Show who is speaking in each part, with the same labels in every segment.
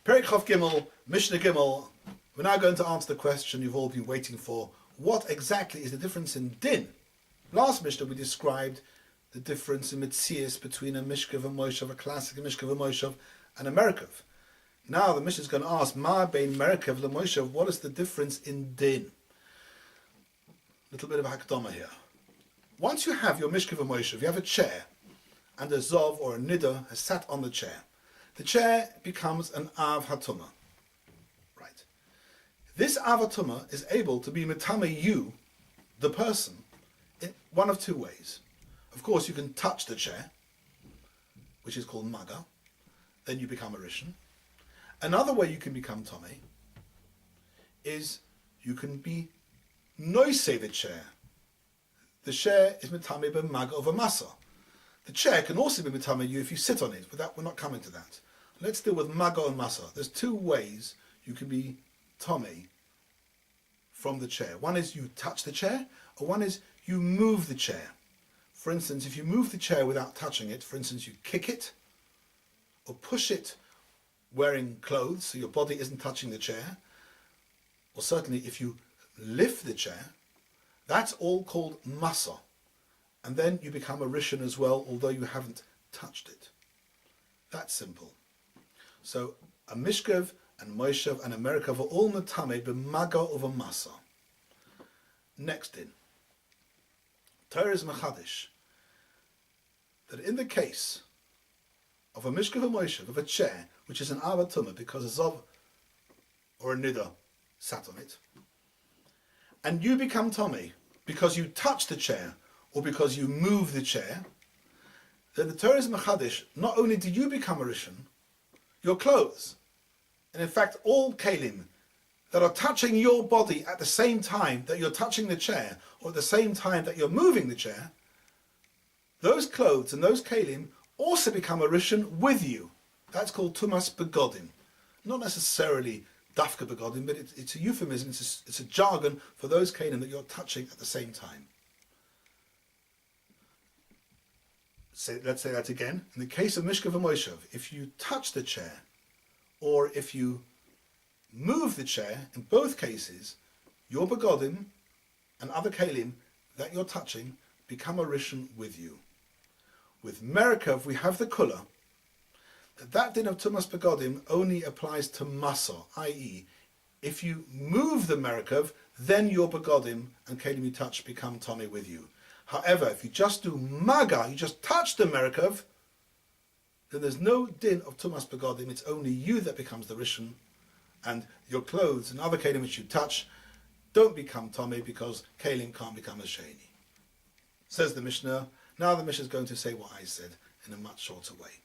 Speaker 1: Perek Chav Gimel, Mishnah Gimel. We're now going to answer the question you've all been waiting for. What exactly is the difference in din? Last Mishnah we described the difference in Metzias between a Mishkav and Moshav, a classic Mishkav and Moshav, and a Merikav. Now the Mishnah is going to ask, Ma bein Merikav le Moshav, what is the difference in din? Little bit of Hakdama here. Once you have your Mishkav and Moshav, you have a chair, and a Zov or a Nida has sat on the chair. The chair becomes an Av Hatuma. Right. This Av Hatuma is able to be Metame you, the person, in one of two ways. Of course, you can touch the chair, which is called Maga, then you become a Rishon. Another way you can become Tomei is you can be Noise the chair. The chair is Metame be Maga over Masa. The chair can also be Metame you if you sit on it, but that, we're not coming to that. Let's deal with Maga and Masa. There's two ways you can be Tomei from the chair. One is you touch the chair, or one is you move the chair. For instance, if you move the chair without touching it, for instance, you kick it or push it wearing clothes so your body isn't touching the chair, or certainly if you lift the chair, that's all called Masa. And then you become a Rishon as well, although you haven't touched it. That's simple. So a Mishkav and Moshav and a Merikav are all Metame b'Maga over Masa. Next in. Torah is Mechadish. That in the case of a Mishkav and Moshav, of a chair, which is an Avatuma because a Zov or a Nida sat on it, and you become Tomei because you touch the chair or because you move the chair, then the Torah is Mechadish. Not only do you become a Rishon, your clothes, and in fact all Kelim that are touching your body at the same time that you're touching the chair, or at the same time that you're moving the chair, those clothes and those Kelim also become a Rishon with you. That's called Tumas Begodim. Not necessarily Dafka Begodim, but it's a euphemism, it's a jargon for those Kelim that you're touching at the same time. Let's say that again. In the case of Mishkav and Moshav, if you touch the chair or if you move the chair, in both cases, your begodim and other kelim that you're touching become a rishon with you. With Merikav, we have the kula. That din of tumas begodim only applies to masa, i.e., if you move the Merikav, then your begodim and kelim you touch become tomei with you. However, if you just do maga, you just touch the Merikav, then there's no din of tumas begodim. It's only you that becomes the rishon, and your clothes and other kelim which you touch don't become tomei because kelim can't become a sheni. Says the Mishnah. Now the Mishnah is going to say what I said in a much shorter way.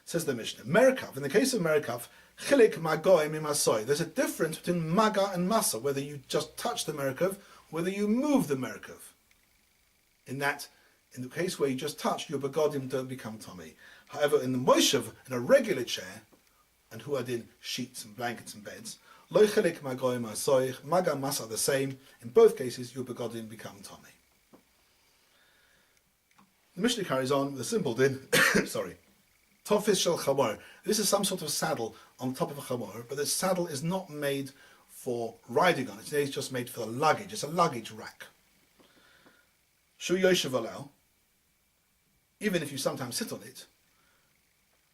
Speaker 1: Says the Mishnah. Merikav. In the case of Merikav, chilik magoim imasoi. There's a difference between maga and masa. Whether you just touch the Merikav, whether you move the Merikav. In the case where you just touch, your begodim don't become tomei. However, in the Moshav, in a regular chair, and who are in sheets and blankets and beds, lo chelik magoim asoich, maga and masa are the same. In both cases, your begodim become tomei. The Mishnah carries on with a simple din. Sorry. Tofis shel chamor. This is some sort of saddle on top of a chamor, but the saddle is not made for riding on. It's just made for the luggage. It's a luggage rack. Shu yoshev alao, even if you sometimes sit on it,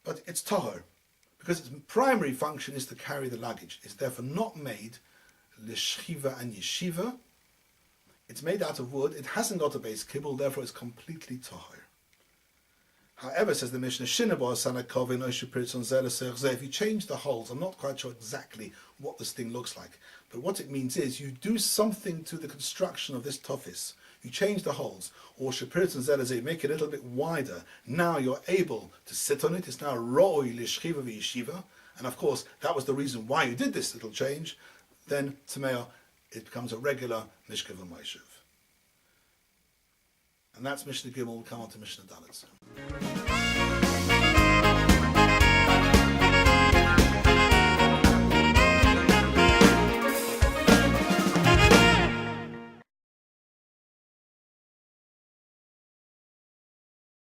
Speaker 1: but it's tahor, because its primary function is to carry the luggage. It's therefore not made l'shchiva and yeshiva. It's made out of wood. It hasn't got a base kibble, therefore it's completely tahor. However, says the Mishnah, if you change the holes, I'm not quite sure exactly what this thing looks like, but what it means is you do something to the construction of this tofis. You change the holes, or shapirit and zelazeh, make it a little bit wider. Now you're able to sit on it. It's now ro'oi l'shchiva v'yeshiva, and of course that was the reason why you did this little change. Then tameo, it becomes a regular mishkav and moshav. And that's Mishnah Gimel. We'll come on to Mishnah Dalet soon.